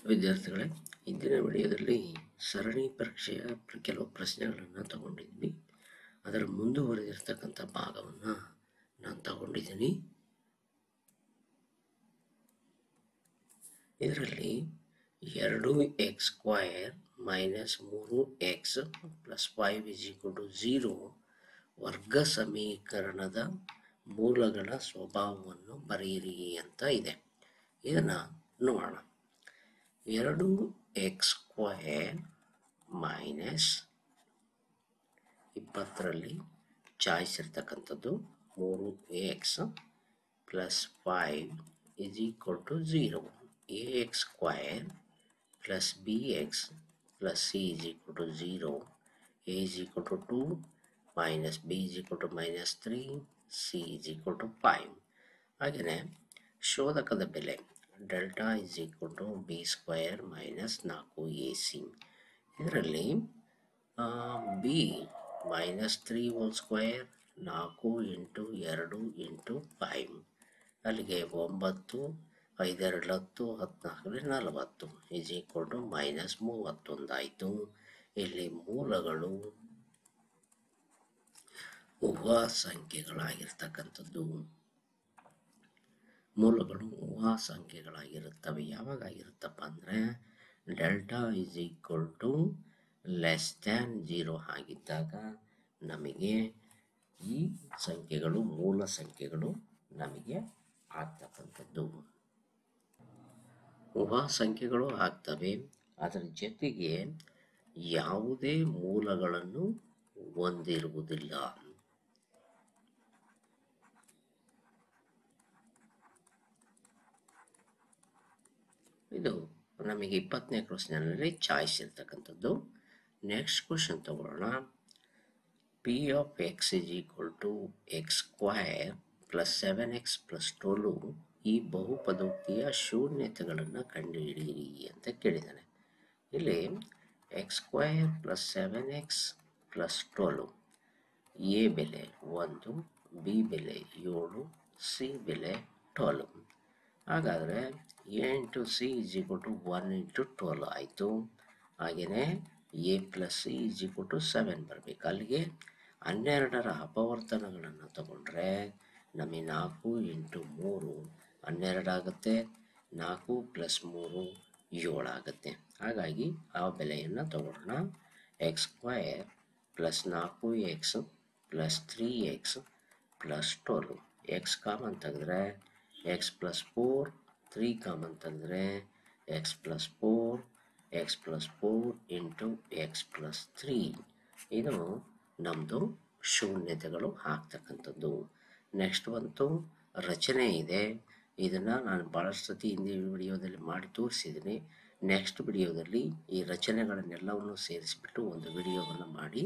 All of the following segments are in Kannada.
ವಿದ್ಯಾರ್ಥಿಗಳೇ, ಇಂದಿನ ವಿಡಿಯೋದಲ್ಲಿ ಸರಣಿ ಪರೀಕ್ಷೆಯ ಕೆಲವು ಪ್ರಶ್ನೆಗಳನ್ನು ತಗೊಂಡಿದ್ದೀನಿ. ಅದರ ಮುಂದುವರೆದಿರ್ತಕ್ಕಂಥ ಭಾಗವನ್ನು ನಾನು ತಗೊಂಡಿದ್ದೀನಿ. ಇದರಲ್ಲಿ 2x² - 3x + 5 = 0 ವರ್ಗ ಸಮೀಕರಣದ ಮೂಲಗಳ ಸ್ವಭಾವವನ್ನು ಬರೆಯಿರಿ ಅಂತ ಇದೆ. ಇದನ್ನು ನೋಡೋಣ. 2x² - 20ರಲ್ಲಿ ಚಾಯ್ಸ್ ಇರ್ತಕ್ಕಂಥದ್ದು 3x + 5 = 0. ax² + bx + c = 0. a = 2 - b = -3 c = 5. ಹಾಗೆಯೇ ಶೋಧಕದ ಬೆಲೆ ಡೆಲ್ಟಾ = b² - 4ac. ಇದರಲ್ಲಿ b -3² 4 × 2 × 5 ಅಲ್ಲಿಗೆ 9 5 2 10 14 -31 ಆಯಿತು. ಇಲ್ಲಿ ಮೂಲಗಳು ಊಹಾ ಸಂಖ್ಯೆಗಳಾಗಿರುತ್ತವೆ. ಯಾವಾಗ ಆಗಿರುತ್ತಪ್ಪ ಅಂದರೆ ಡೆಲ್ಟಾ <0 ಆಗಿದ್ದಾಗ ನಮಗೆ ಈ ಸಂಖ್ಯೆಗಳು ಮೂಲ ಸಂಖ್ಯೆಗಳು ನಮಗೆ ಆಗ್ತಕ್ಕಂಥದ್ದು. ಊಹಾ ಸಂಖ್ಯೆಗಳು ಆಗ್ತವೆ, ಅದರ ಜೊತೆಗೆ ಯಾವುದೇ ಮೂಲಗಳನ್ನು ಹೊಂದಿರುವುದಿಲ್ಲ. ಇದು ನಮಗೆ 20ನೇ ಕ್ವಶನಲ್ಲಿ ಚಾಯ್ಸ್ ಇರ್ತಕ್ಕಂಥದ್ದು. ನೆಕ್ಸ್ಟ್ ಕ್ವಶನ್ ತಗೊಳ್ಳೋಣ. p of x = x² + 7x + 12 ಈ ಬಹುಪದೋಕ್ತಿಯ ಶೂನ್ಯತೆಗಳನ್ನು ಕಂಡುಹಿಡಿಯಿರಿ ಅಂತ ಕೇಳಿದ್ದಾನೆ. ಇಲ್ಲಿ x² + 7x + 12 a ಬೆಲೆ 1, b ಬೆಲೆ 7, c ಬೆಲೆ 12. ಹಾಗಾದರೆ a × c = 1 × 12 ಆಯಿತು. ಹಾಗೆಯೇ a + c = 7 ಬರಬೇಕು. ಅಲ್ಲಿಗೆ 12ರ ಅಪವರ್ತನಗಳನ್ನು ತಗೊಂಡ್ರೆ ನಮಗೆ 4 × 3 12 ಆಗುತ್ತೆ. 4 + 3 7 ಆಗುತ್ತೆ. ಹಾಗಾಗಿ ಆ ಬೆಲೆಯನ್ನು ತಗೊಳ್ಳೋಣ. x² + 4x + 3x + 12. x common ತೆಗೆದ್ರೆ x + 4, 3 ಕಾಮನ್ ತೆಗೆದ್ರೆ x + 4, x + 4 × x + 3. ಇದು ನಮ್ಮದು ಶೂನ್ಯತೆಗಳು ಆಗ್ತಕ್ಕಂಥದ್ದು. ನೆಕ್ಸ್ಟ್ ಬಂತು ರಚನೆ ಇದೆ. ಇದನ್ನು ನಾನು ಭಾಳಷ್ಟು ಸತಿ ಹಿಂದಿನ ವಿಡಿಯೋದಲ್ಲಿ ಮಾಡಿ ತೋರಿಸಿದ್ದೀನಿ. ನೆಕ್ಸ್ಟ್ ವಿಡಿಯೋದಲ್ಲಿ ಈ ರಚನೆಗಳನ್ನೆಲ್ಲವನ್ನು ಸೇರಿಸಿಬಿಟ್ಟು ಒಂದು ವಿಡಿಯೋವನ್ನು ಮಾಡಿ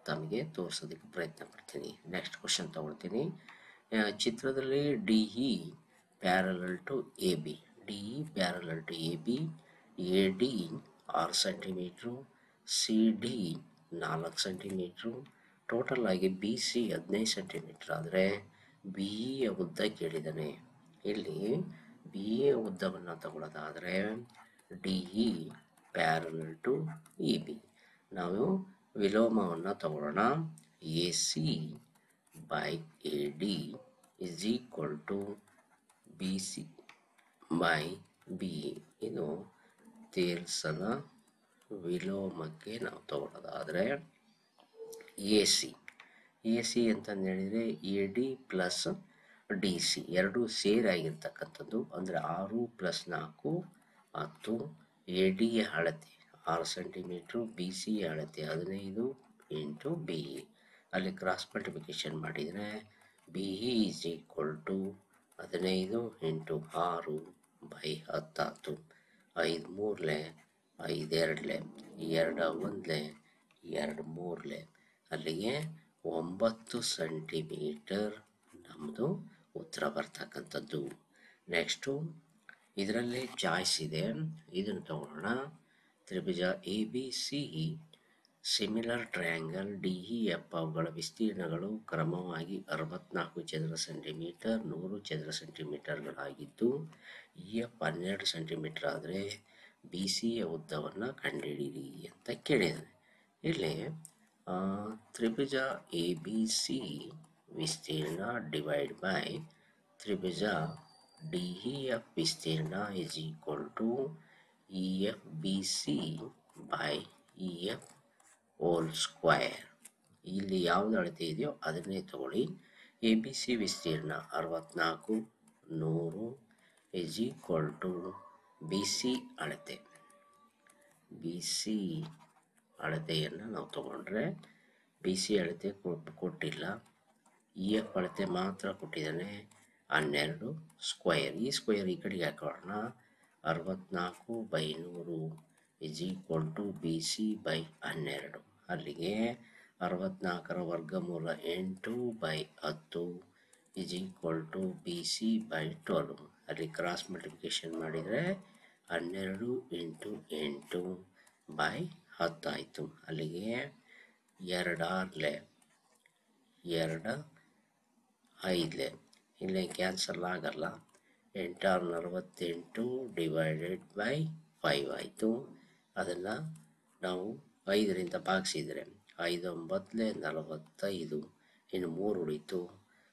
ತಮಗೆ ತೋರಿಸೋದಕ್ಕೆ ಪ್ರಯತ್ನ ಪಡ್ತೀನಿ. ನೆಕ್ಸ್ಟ್ ಕ್ವಶನ್ ತಗೊಳ್ತೀನಿ. ಚಿತ್ರದಲ್ಲಿ DE parallel to AB, DE parallel to AB, AD 6 centimetre, CD 4 centimetre, total ಆಗಿ BC 15 ಸೆಂಟಿಮೀಟ್ರ್ ಆದರೆ BEಯ ಉದ್ದ ಕೇಳಿದ್ದಾನೆ. ಇಲ್ಲಿ BEಯ ಉದ್ದವನ್ನು ತಗೊಳ್ಳೋದಾದರೆ DE ಪ್ಯಾರಲಲ್ ಟು EB. ನಾವು ವಿಲೋಮವನ್ನು ತಗೊಳ್ಳೋಣ. AC / AD = BC / BE. ಇದು ತೇಲ್ಸದ ವಿಲೋಮಕ್ಕೆ ನಾವು ತಗೊಳ್ಳೋದಾದರೆ AC ಅಂತಂದು ಹೇಳಿದರೆ AD + DC ಎರಡೂ ಸೇರಾಗಿರ್ತಕ್ಕಂಥದ್ದು. ಅಂದರೆ 6 + 4 10. ADಯ ಅಳತೆ 6 ಸೆಂಟಿಮೀಟ್ರು, BCಯ ಅಳತೆ 15 × BE. ಅಲ್ಲಿ ಕ್ರಾಸ್ ಮಲ್ಟಿಪ್ಲಿಕೇಶನ್ ಮಾಡಿದರೆ BE = 15 × 6 / 10. 5 3 5 2 2 1 2 3 ಅಲ್ಲಿಗೆ 9 ಸೆಂಟಿಮೀಟರ್ ನಮ್ಮದು ಉತ್ತರ ಬರ್ತಕ್ಕಂಥದ್ದು. ನೆಕ್ಸ್ಟು ಇದರಲ್ಲೇ ಚಾಯ್ಸ್ ಇದೆ. ಇದನ್ನು ತಗೊಳ್ಳೋಣ. ತ್ರಿಭುಜ ABC ಸಿಮಿಲರ್ ಟ್ರಯಾಂಗಲ್ DEF ಅವುಗಳ ವಿಸ್ತೀರ್ಣಗಳು ಕ್ರಮವಾಗಿ 64 ಚದರ ಸೆಂಟಿಮೀಟರ್, 100 ಚದರ ಸೆಂಟಿಮೀಟರ್ಗಳಾಗಿದ್ದು EF 12 ಸೆಂಟಿಮೀಟರ್ ಆದರೆ ಬಿ ಸಿಯ ಉದ್ದವನ್ನು ಕಂಡುಹಿಡಿಯಿರಿ ಅಂತ ಕೇಳಿದ್ದಾನೆ. ಇಲ್ಲಿ ತ್ರಿಭುಜ ಎ ಬಿ ಸಿ ವಿಸ್ತೀರ್ಣ ಡಿವೈಡ್ ಬೈ ತ್ರಿಭುಜ ಡಿ ಇ ಎಫ್ ವಿಸ್ತೀರ್ಣ is equal to E F B C by E F whole square. ಇಲ್ಲಿ ಯಾವುದು ಅಳತೆ ಇದೆಯೋ ಅದನ್ನೇ ತಗೊಳ್ಳಿ. ಎ ಬಿ ಸಿ ವಿಸ್ತೀರ್ಣ 64 100 is equal to B C ಅಳತೆ. ಬಿ ಸಿ ಅಳತೆಯನ್ನು ನಾವು ತಗೊಂಡ್ರೆ ಬಿ ಸಿ ಅಳತೆ ಕೊಟ್ಟಿಲ್ಲ, ಇ ಎಫ್ ಅಳತೆ ಮಾತ್ರ ಕೊಟ್ಟಿದ್ದಾನೆ 12 ಸ್ಕ್ವಯರ್. ಈ ಸ್ಕ್ವಯರ್ ಈ ಕಡೆಗೆ ಹಾಕೋಣ. 64/100 is equal to B C by 12. ಅಲ್ಲಿಗೆ 64ರ ವರ್ಗಮೂಲ 8/10 is equal to B C by 12. ಅಲ್ಲಿ ಕ್ರಾಸ್ ಮಲ್ಟಿಪ್ಲಿಕೇಶನ್ ಮಾಡಿದರೆ 12 × 8 ಬೈ 10 ಆಯಿತು. ಅಲ್ಲಿಗೆ 2 6 2 5 ಇಲ್ಲೇ ಕ್ಯಾನ್ಸಲ್ ಆಗಲ್ಲ. 8 6 48 ಡಿವೈಡೆಡ್ ಬೈ 5 ಆಯಿತು. ಅದನ್ನು ನಾವು 5ರಿಂದ ಭಾಗಿಸಿದರೆ 5 9 45, ಇನ್ನು 3 ಉಳಿತು.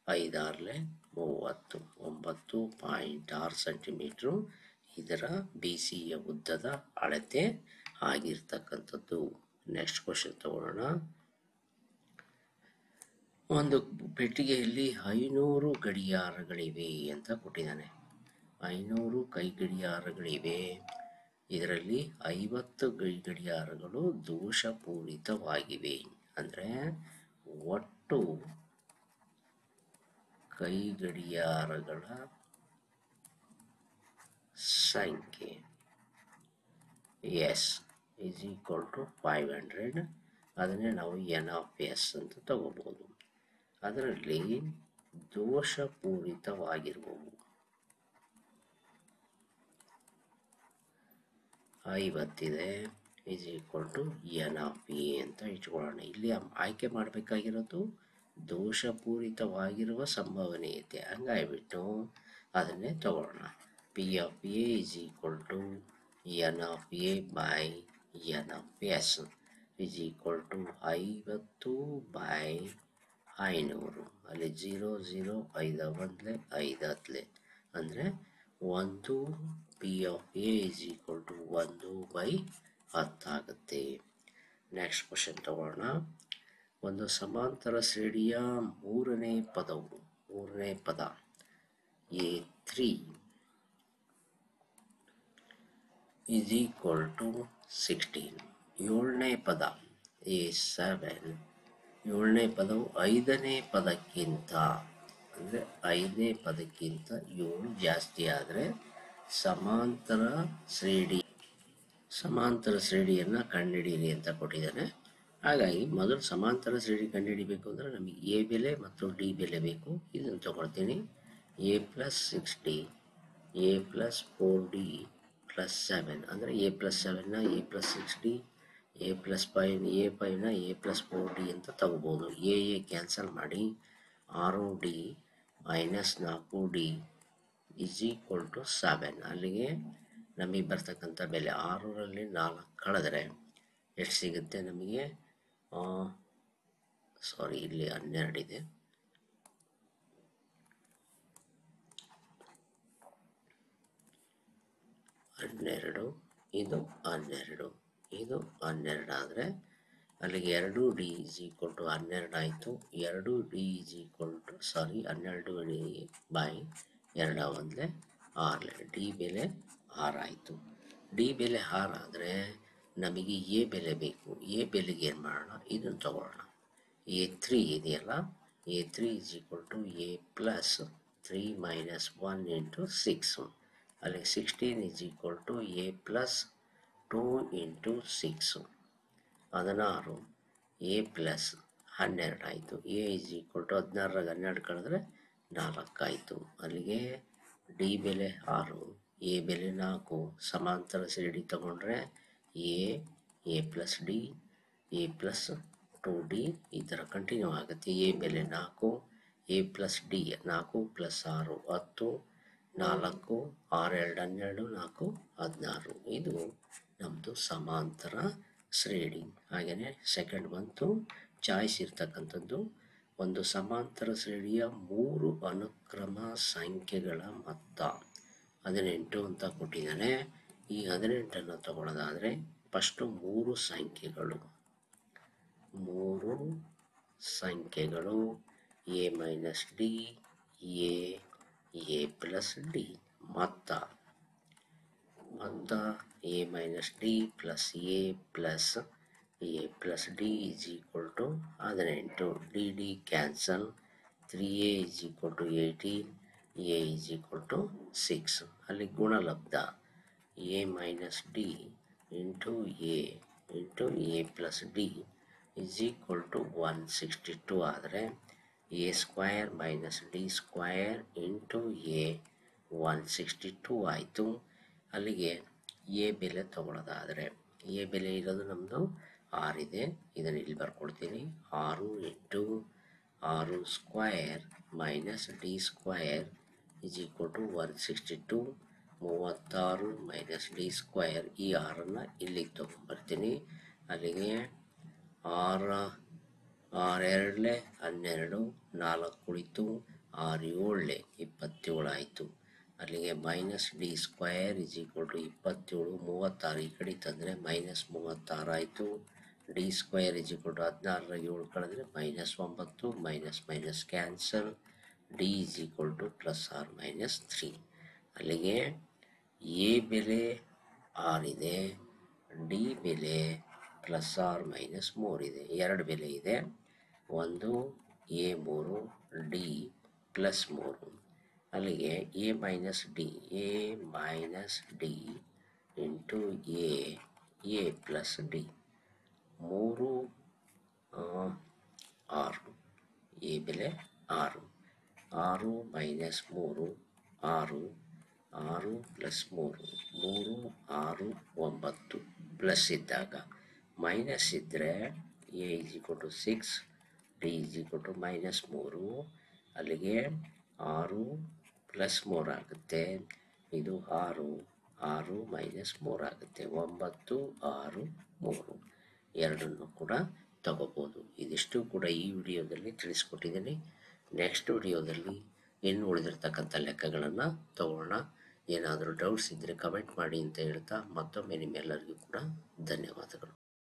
5 6 30, 9.6 ಸೆಂಟಿಮೀಟ್ರು ಇದರ ಬಿ ಸಿಯ ಉದ್ದದ ಅಳತೆ ಆಗಿರ್ತಕ್ಕಂಥದ್ದು. ನೆಕ್ಸ್ಟ್ ಕ್ವಶನ್ ತಗೊಳ್ಳೋಣ. ಒಂದು ಪೆಟ್ಟಿಗೆಯಲ್ಲಿ 500 ಗಡಿಯಾರಗಳಿವೆ ಅಂತ ಕೊಟ್ಟಿದ್ದಾನೆ. 500 ಕೈ ಗಡಿಯಾರಗಳಿವೆ. ಇದರಲ್ಲಿ 50 ಗಡಿಯಾರಗಳು ದೋಷಪೂರಿತವಾಗಿವೆ. ಅಂದರೆ ಒಟ್ಟು ಕೈ ಗಡಿಯಾರಗಳ ಸಂಖ್ಯೆ ಎಸ್ ಇಸ್ ಈಕ್ವಲ್ ಟು 500. ಅದನ್ನೇ ನಾವು ಎನ್ ಆಫ್ ಎಸ್ ಅಂತ ತಗೋಬಹುದು. ಅದರಲ್ಲಿ ದೋಷಪೂರಿತವಾಗಿರುವವು 50 ಇದೆ, is equal to n of A ಅಂತ ಇಟ್ಕೊಳ್ಳೋಣ. ಇಲ್ಲಿ ಆಯ್ಕೆ ಮಾಡಬೇಕಾಗಿರೋದು ದೋಷಪೂರಿತವಾಗಿರುವ ಸಂಭವನೀಯತೆ. ಹಂಗಾಗಿಬಿಟ್ಟು ಅದನ್ನೇ ತಗೊಳ್ಳೋಣ. P of A is equal to n of A by n of S is equal to 50/500. ಅಲ್ಲಿ 0 0 5 1 5 10 ಅಂದರೆ 1 P of A is equal to 1/10 ಆಗುತ್ತೆ. ನೆಕ್ಸ್ಟ್ ಕ್ವಶನ್ ತಗೊಳ್ಳೋಣ. ಒಂದು ಸಮಾಂತರ ಶ್ರೇಣಿಯ ಮೂರನೇ ಪದ A3 ಇಸ್ ಈಕ್ವಲ್ ಟು 16. ಏಳನೇ ಪದ A7, ಏಳನೇ ಪದವು 5ನೇ ಪದಕ್ಕಿಂತ ಅಂದರೆ 5ನೇ ಪದಕ್ಕಿಂತ 7 ಜಾಸ್ತಿ ಆದರೆ ಸಮಾಂತರ ಶ್ರೇಣಿಯನ್ನು ಕಂಡುಹಿಡಿಯಿರಿ ಅಂತ ಕೊಟ್ಟಿದ್ದಾನೆ. ಹಾಗಾಗಿ ಮೊದಲು ಸಮಾಂತರ ಶ್ರೇಣಿ ಕಂಡುಹಿಡಿಬೇಕು ಅಂದರೆ ನಮಗೆ ಎ ಬೆಲೆ ಮತ್ತು ಡಿ ಬೆಲೆ ಬೇಕು. ಇದನ್ನು ತಗೊಳ್ತೀನಿ. a + 6d a + 4d + 7 ಅಂದರೆ a + 7ನ a + 6d, a + 5ನ a + 4d ಅಂತ ತಗೋಬೋದು. ಎ ಕ್ಯಾನ್ಸಲ್ ಮಾಡಿ 6d - 4d is equal to 7. ಅಲ್ಲಿಗೆ ನಮಗೆ ಬರ್ತಕ್ಕಂಥ ಬೆಲೆ 6ರಲ್ಲಿ 4 ಕಳೆದರೆ ಎಷ್ಟು ಸಿಗುತ್ತೆ ನಮಗೆ? ಇಲ್ಲಿ 12 ಇದೆ. ಇದು 12 ಆದರೆ ಅಲ್ಲಿಗೆ 2d ಇಸ್ ಈಕ್ವಲ್ ಟು 12 ಆಯಿತು. 2d is equal to 12/2 6. D ಬೆಲೆ 6 ಆಯಿತು. ಡಿ ಬೆಲೆ 6 ಆದರೆ ನಮಗೆ ಎ ಬೆಲೆ ಬೇಕು. ಎ ಬೆಲೆಗೆ ಏನು ಮಾಡೋಣ? ಇದನ್ನು ತಗೊಳ್ಳೋಣ. A3 ಇದೆಯಲ್ಲ, A3 is equal to a + 3 - 1 × 6. ಅಲ್ಲಿ 16 is equal to a + 2 × 6 16. a + 12 ಆಯಿತು. ಎ ಇಸ್ ಈಕ್ವಲ್ ಟು 16ರಾಗ 12 ಕಳೆದ್ರೆ 4 ಆಯಿತು. ಅಲ್ಲಿಗೆ ಡಿ ಬೆಲೆ 6, ಎ ಬೆಲೆ 4. ಸಮಾಂತರ ಶ್ರೇಣಿ ತಗೊಂಡ್ರೆ a + d a + 2d ಈ ಥರ ಕಂಟಿನ್ಯೂ ಆಗುತ್ತೆ. ಎ ಬೆಲೆ 4, a + d 4 + 6 10, 4 6 2 12 4 16 ಇದು ನಮ್ಮದು ಸಮಾಂತರ ಶ್ರೇಣಿ. ಹಾಗೆಯೇ ಸೆಕೆಂಡ್ ಬಂತು ಚಾಯ್ಸ್ ಇರ್ತಕ್ಕಂಥದ್ದು. ಒಂದು ಸಮಾಂತರ ಶ್ರೇಣಿಯ 3 ಅನುಕ್ರಮ ಸಂಖ್ಯೆಗಳ ಮೊತ್ತ 18 ಅಂತ ಕೊಟ್ಟಿದ್ದಾನೆ. ಈ 18ಅನ್ನು ತಗೊಳ್ಳೋದಾದರೆ ಫಸ್ಟು 3 ಸಂಖ್ಯೆಗಳು A minus D A plus D ಮೊತ್ತ A minus D plus A plus D is equal to 18. D cancel. 3a is equal to 18, A is equal to 6. ಅಲ್ಲಿ ಗುಣಲಬ್ಧ A minus D into A plus D is equal to 162 ಆದರೆ A square minus D square into A 162 ಆಯಿತು. ಅಲ್ಲಿಗೆ ಎ ಬೆಲೆ ತಗೊಳ್ಳೋದಾದರೆ ಎ ಬೆಲೆ ಇರೋದು ನಮ್ಮದು 6 ಇದೆ. ಇದನ್ನು ಇಲ್ಲಿ ಬರ್ಕೊಡ್ತೀನಿ. 6 into 6 square minus D square is equal to 162. 36 minus D square. ಈ 6ಅನ್ನು ಇಲ್ಲಿಗೆ ತೊಗೊಂಬರ್ತೀನಿ. ಅಲ್ಲಿಗೆ 6 2 12, 4 ಉಳಿತು, 6 7 27 ಆಯಿತು. ಅಲ್ಲಿಗೆ minus D square is equal to 27. 36 ಈ ಕಡೆ ತಂದರೆ ಮೈನಸ್ 36 ಆಯಿತು. D square is equal to 16 7 ಕಳೆದ್ರೆ -9, minus cancel. D is equal to plus or minus 3. ಅಲ್ಲಿಗೆ ಎ ಬೆಲೆ 6 ಇದೆ, ಡಿ ಬೆಲೆ ಪ್ಲಸ್ ಆರ್ ಮೈನಸ್ 3 ಇದೆ. 2 ಬೆಲೆ ಇದೆ. ಒಂದು ಎ 3, ಡಿ ಪ್ಲಸ್ 3. ಅಲ್ಲಿಗೆ A minus D into A plus D 3 6. A ಬೆಲೆ 6. 6 ಮೈನಸ್ 3 6 ಪ್ಲಸ್ 3 6 9. ಪ್ಲಸ್ ಇದ್ದಾಗ ಮೈನಸ್ ಇದ್ದರೆ A is equal to 6, D is equal to -3. ಅಲ್ಲಿಗೆ 6 ಪ್ಲಸ್ 3 ಆಗುತ್ತೆ. ಇದು 6 ಮೈನಸ್ 3 ಆಗುತ್ತೆ. 9 6 3 ಎರಡನ್ನು ಕೂಡ ತಗೋಬೋದು. ಇದಿಷ್ಟು ಕೂಡ ಈ ವಿಡಿಯೋದಲ್ಲಿ ತಿಳಿಸ್ಕೊಟ್ಟಿದ್ದೀನಿ. ನೆಕ್ಸ್ಟ್ ವಿಡಿಯೋದಲ್ಲಿ ಇನ್ನು ಉಳಿದಿರ್ತಕ್ಕಂಥ ಲೆಕ್ಕಗಳನ್ನು ತಗೊಳ್ಳೋಣ. ಏನಾದರೂ ಡೌಟ್ಸ್ ಇದ್ದರೆ ಕಮೆಂಟ್ ಮಾಡಿ ಅಂತ ಹೇಳ್ತಾ ಮತ್ತೊಮ್ಮೆ ನಿಮ್ಮೆಲ್ಲರಿಗೂ ಕೂಡ ಧನ್ಯವಾದಗಳು.